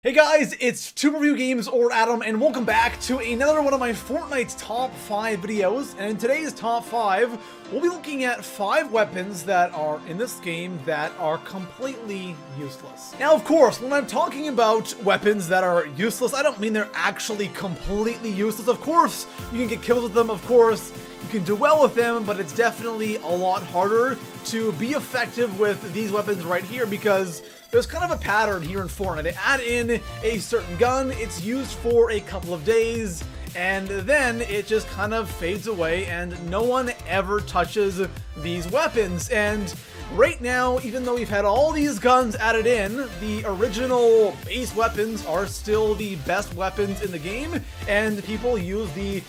Hey guys, it's ToProForuGames or Adam, and welcome back to another one of my Fortnite's top 5 videos. And in today's top 5, we'll be looking at 5 weapons that are in this game that are completely useless. Now, of course, when I'm talking about weapons that are useless, I don't mean they're actually completely useless. Of course, you can get kills with them, of course, you can do well with them, but it's definitely a lot harder to be effective with these weapons right here because there's kind of a pattern here in Fortnite. They add in a certain gun, it's used for a couple of days, and then it just kind of fades away and no one ever touches these weapons. And right now, even though we've had all these guns added in, the original base weapons are still the best weapons in the game, and people use the,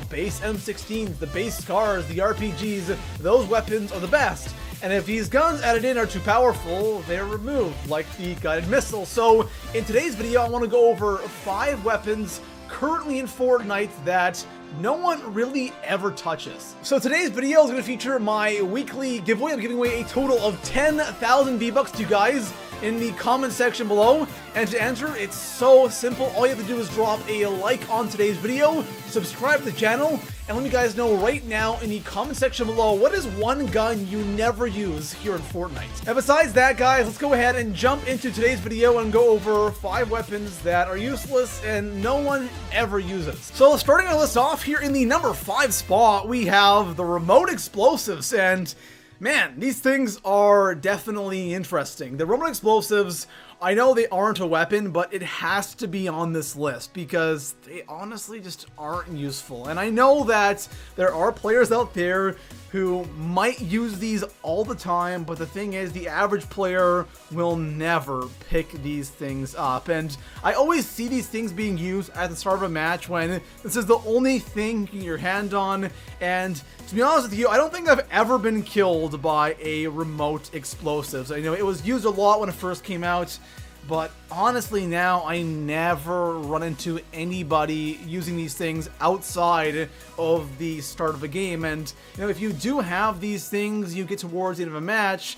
base M16s, the base scars, the RPGs. Those weapons are the best. And if these guns added in are too powerful, they're removed, like the guided missile. So in today's video, I want to go over 5 weapons currently in Fortnite that no one really ever touches. So today's video is going to feature my weekly giveaway. I'm giving away a total of 10,000 V-Bucks to you guys in the comment section below. And to enter, it's so simple. All you have to do is drop a like on today's video, subscribe to the channel, and let me guys know right now in the comment section below, what is one gun you never use here in Fortnite? And besides that, guys, let's go ahead and jump into today's video and go over 5 weapons that are useless and no one ever uses. So starting our list off here in the number 5 spot, we have the remote explosives. And man, these things are definitely interesting. The remote explosives, I know they aren't a weapon, but it has to be on this list because they honestly just aren't useful. And I know that there are players out there who might use these all the time, but the thing is, the average player will never pick these things up. And I always see these things being used at the start of a match when this is the only thing you can get your hand on. And to be honest with you, I don't think I've ever been killed by a remote explosives. I know it was used a lot when it first came out, but honestly now I never run into anybody using these things outside of the start of a game. And if you do have these things, you get towards the end of a match,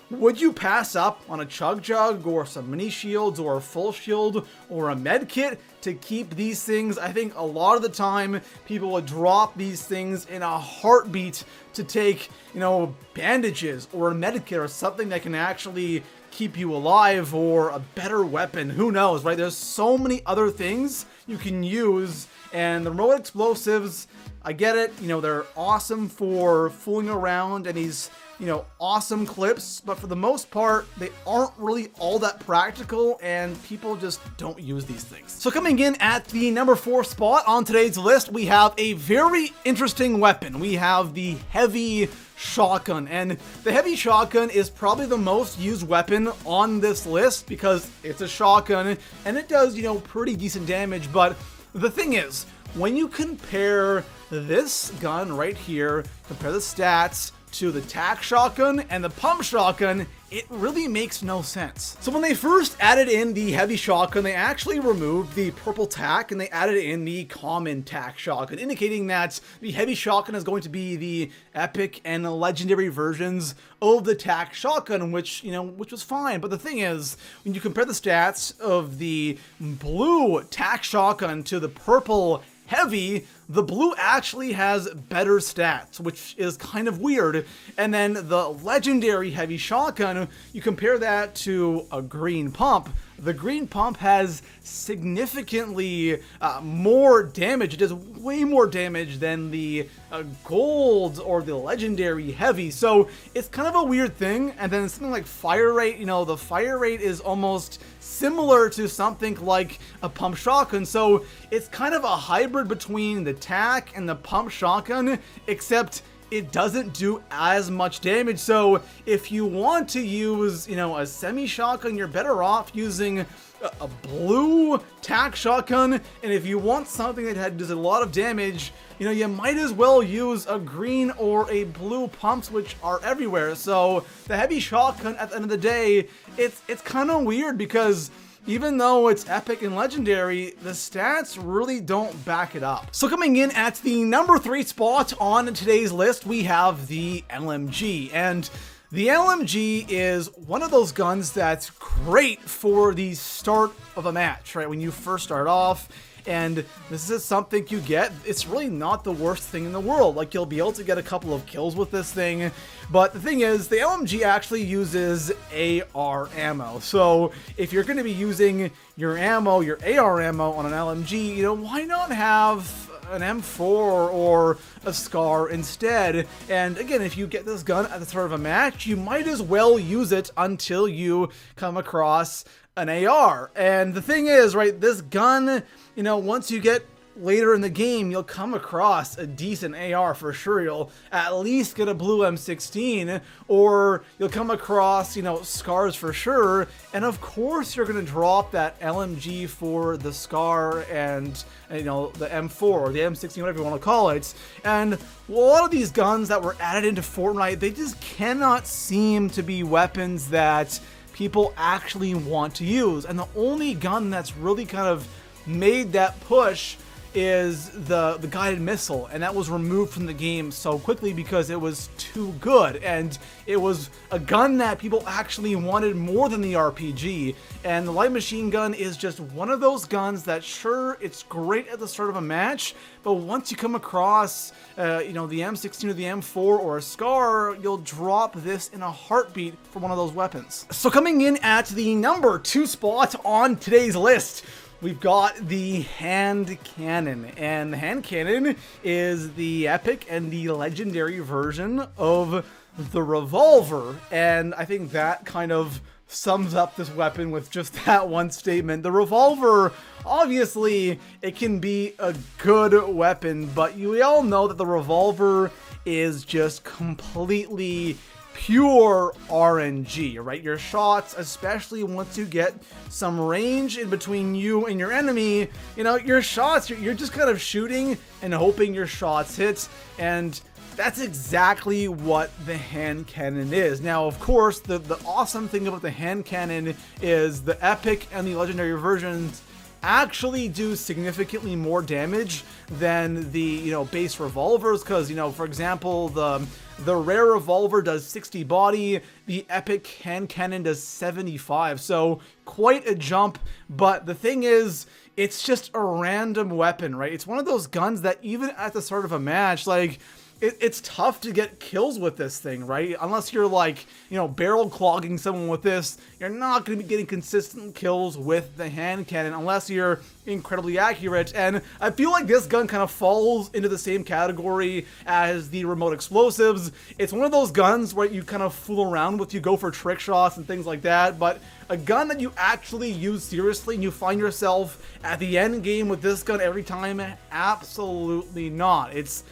would you pass up on a chug jug or some mini shields or a full shield or a med kit to keep these things? I think a lot of the time people would drop these things in a heartbeat to take, bandages or a med kit or something that can actually keep you alive, or a better weapon. Who knows, right? There's so many other things you can use, and the remote explosives, I get it, they're awesome for fooling around and these, awesome clips, but for the most part, they aren't really all that practical, and people just don't use these things. So coming in at the number 4 spot on today's list, we have a very interesting weapon. We have the heavy shotgun, and the heavy shotgun is probably the most used weapon on this list because it's a shotgun and it does, pretty decent damage. But the thing is, when you compare this gun right here, compare the stats to the tac shotgun and the pump shotgun, it really makes no sense. So when they first added in the heavy shotgun, they actually removed the purple tac and they added in the common tac shotgun, indicating that the heavy shotgun is going to be the epic and legendary versions of the tac shotgun, which was fine. But the thing is, when you compare the stats of the blue tac shotgun to the purple heavy, the blue actually has better stats, which is kind of weird. And then the legendary heavy shotgun, you compare that to a green pump. The green pump has significantly more damage. It does way more damage than the gold or the legendary heavy. So it's kind of a weird thing. And then something like fire rate, the fire rate is almost similar to something like a pump shotgun. So it's kind of a hybrid between the tac and the pump shotgun, except it doesn't do as much damage. So if you want to use, a semi-shotgun, you're better off using a blue tac shotgun. And if you want something that does a lot of damage, you might as well use a green or a blue pumps, which are everywhere. So the heavy shotgun, at the end of the day, it's kind of weird because even though it's epic and legendary, the stats really don't back it up. So coming in at the number 3 spot on today's list, we have the LMG. And The LMG is one of those guns that's great for the start of a match, right? When you first start off, and this is something you get, it's really not the worst thing in the world. Like, you'll be able to get a couple of kills with this thing, but the thing is, the LMG actually uses AR ammo. So if you're going to be using your ammo, your AR ammo on an LMG, you know, why not have an M4 or a SCAR instead? And again, if you get this gun at the start of a match, you might as well use it until you come across an AR. And the thing is, right, this gun, you know, once you get later in the game, you'll come across a decent AR for sure. You'll at least get a blue M16, or you'll come across, you know, SCARs for sure. And of course, you're going to drop that LMG for the SCAR and, you know, the M4 or the M16, whatever you want to call it. And a lot of these guns that were added into Fortnite, they just cannot seem to be weapons that people actually want to use. And the only gun that's really kind of made that push is the guided missile, and that was removed from the game so quickly because it was too good, and it was a gun that people actually wanted more than the RPG. And the light machine gun is just one of those guns that, sure, it's great at the start of a match, but once you come across you know, the M16 or the M4 or a SCAR, you'll drop this in a heartbeat for one of those weapons. So coming in at the number 2 spot on today's list, we've got the hand cannon, and the hand cannon is the epic and the legendary version of the revolver, and I think that kind of sums up this weapon with just that one statement. The revolver, obviously, it can be a good weapon, but we all know that the revolver is just completely pure RNG, right? Your shots, especially once you get some range in between you and your enemy, you know, your shots, you're just kind of shooting and hoping your shots hit, and that's exactly what the hand cannon is. Now, of course, the awesome thing about the hand cannon is the epic and the legendary versions actually do significantly more damage than the, you know, base revolvers, because, you know, for example, the rare revolver does 60 body, the epic hand cannon does 75, so quite a jump. But the thing is, it's just a random weapon, right? It's one of those guns that even at the start of a match, like, it's tough to get kills with this thing, right? Unless you're like, you know, barrel clogging someone with this, you're not going to be getting consistent kills with the hand cannon unless you're incredibly accurate. And I feel like this gun kind of falls into the same category as the remote explosives. It's one of those guns where you kind of fool around with, you go for trick shots and things like that, but a gun that you actually use seriously and you find yourself at the end game with this gun every time, absolutely not. It's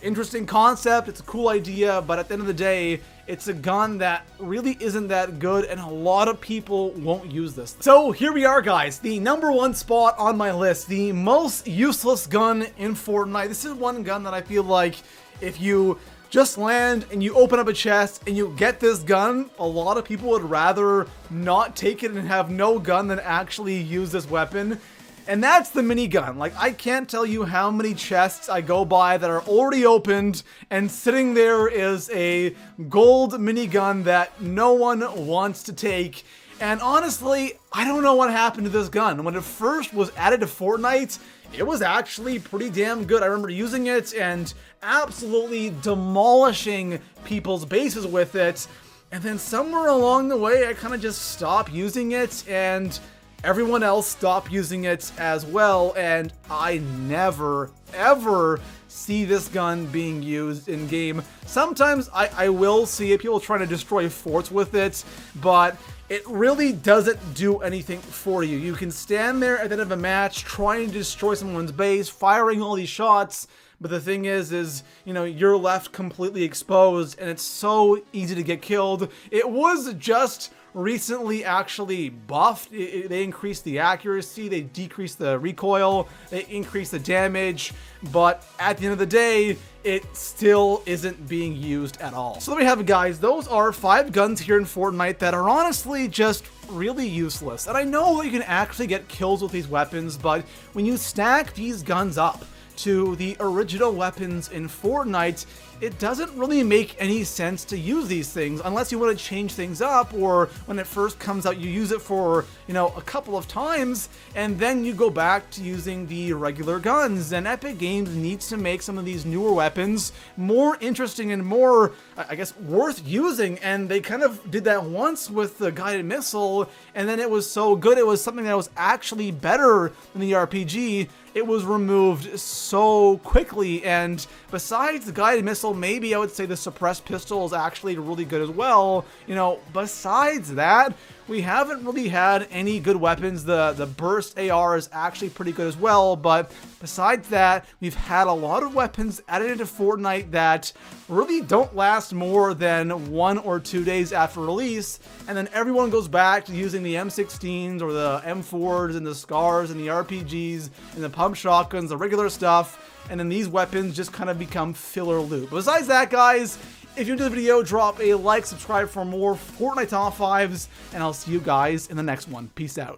interesting concept, it's a cool idea, but at the end of the day, it's a gun that really isn't that good, and a lot of people won't use this. So here we are, guys, the number 1 spot on my list, the most useless gun in Fortnite. This is one gun that I feel like if you just land and you open up a chest and you get this gun, a lot of people would rather not take it and have no gun than actually use this weapon. And that's the minigun. Like, I can't tell you how many chests I go by that are already opened, and sitting there is a gold minigun that no one wants to take. And honestly, I don't know what happened to this gun. When it first was added to Fortnite, it was actually pretty damn good. I remember using it and absolutely demolishing people's bases with it. And then somewhere along the way, I kind of just stopped using it, and everyone else stopped using it as well, and I never, ever see this gun being used in game. Sometimes I will see people trying to destroy forts with it, but it really doesn't do anything for you. You can stand there at the end of a match trying to destroy someone's base, firing all these shots, but the thing is, you know, you're left completely exposed, and it's so easy to get killed. It was just recently actually buffed. They increased the accuracy, they decreased the recoil, they increased the damage, but at the end of the day, it still isn't being used at all. So there we have it, guys. Those are 5 guns here in Fortnite that are honestly just really useless. And I know that you can actually get kills with these weapons, but when you stack these guns up to the original weapons in Fortnite, it doesn't really make any sense to use these things unless you want to change things up, or when it first comes out you use it for, you know, a couple of times and then you go back to using the regular guns. And Epic Games needs to make some of these newer weapons more interesting and more, I guess, worth using. And they kind of did that once with the guided missile, and then it was so good, it was something that was actually better than the RPG. It was removed so quickly. And besides the guided missile, maybe I would say the suppressed pistol is actually really good as well. You know, besides that, we haven't really had any good weapons. The burst AR is actually pretty good as well, but besides that, we've had a lot of weapons added into Fortnite that really don't last more than 1 or 2 days after release, and then everyone goes back to using the M16s or the M4s and the SCARs and the RPGs and the pump shotguns, the regular stuff, and then these weapons just kind of become filler loot. Besides that, guys, if you enjoyed the video, drop a like, subscribe for more Fortnite Top 5s, and I'll see you guys in the next one. Peace out.